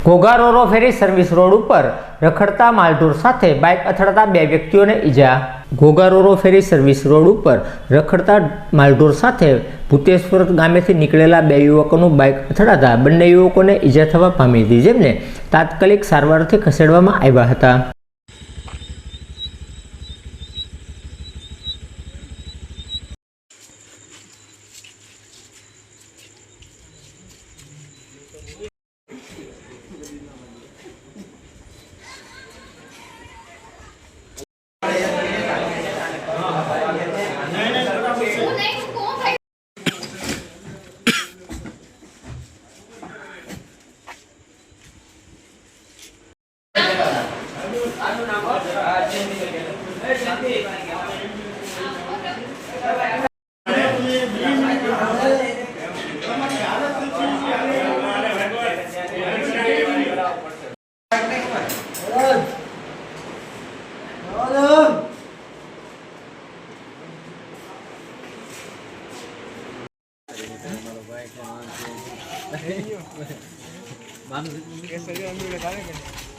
Ghogha રોરો ferry service road ઉપર રખડતા માલઢોર સાથે બાઇક અથડાતા 2 વ્યક્તિઓને ઈજા। ઘોઘા રોરો ફેરી સર્વિસ રોડ ઉપર રખડતા માલઢોર સાથે ભૂતેશ્વર ગામેથી નીકળેલા 2 યુવકોનું બાઇક અથડાતા બંને યુવકોને ઈજા થવા પામી હતી, જેમને તાત્કાલિક સારવારથી ખસેડવામાં આવ્યા હતા। Vamos.